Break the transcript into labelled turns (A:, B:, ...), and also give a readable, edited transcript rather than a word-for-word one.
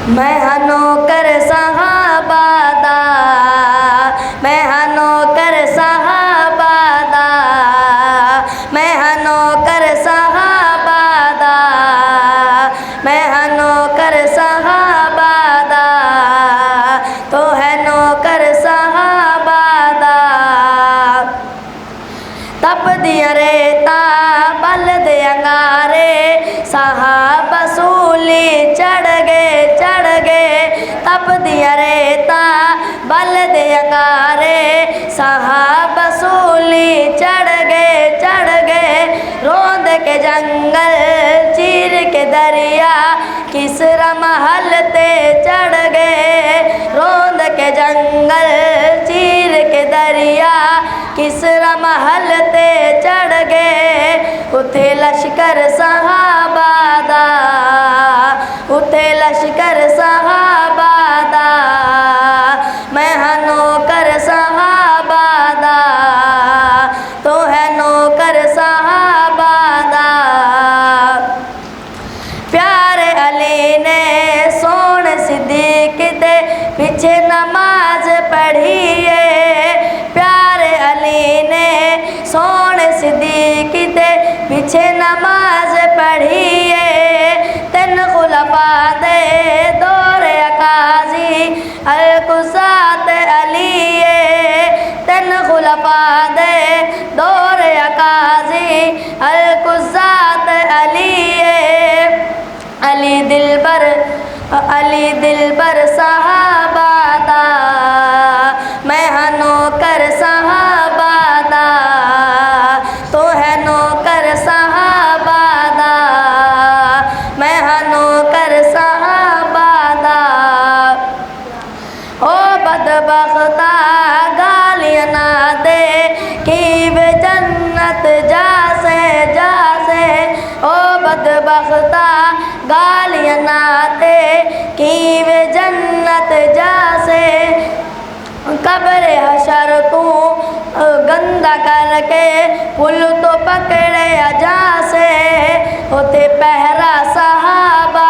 A: मैं नौकर साहबा दा, मैं नौकर साहबा दा, मैं नौकर साहबा दा, मैं नौकर साहबा दा, तो है नौकर साहबा दा। तप दिया रेता बल दे अंगारे, साहबा सूली चढ़ गए, तप दिया रेता बल दे अंगारे, साहबा सूली चढ़ गए, रोंद के जंगल चीर के दरिया, किसरा महल ते चढ़ गए, रोंद के जंगल चीर के दरिया, किसरा महल ते चढ़ गए, उथे लश्कर साहबा दा, उथे लश्कर साहबा दा, मैं नौकर साहबा दा, तो है नौकर साहबा दा। प्यारे अली ने सोन सिद्दीक दे पीछे नमाज पढ़ी है, प्यारे अली ने सोन सिद्दीक दे पीछे नमाज पढ़ी है, तीन खुलफा दे दौर अकाजी अल-कुसात अली है, तीन खुलफा दे दौर अकाजी अल-कुसात अली है, अली दिलबर साहबा दा, मैं नौकर साहबा दा, तो है नौकर साहबा दा, मैं नौकर साहबा दा। ओ बदबख्ता गालियां ना दे कि वे जन्नत जासे, ओ बदबख्ता गालियां ना दे कि वे जन्नत जासे, कब्र हशर तू गंदा करके पुल तो पकड़े जा से, होते पहरा साहबा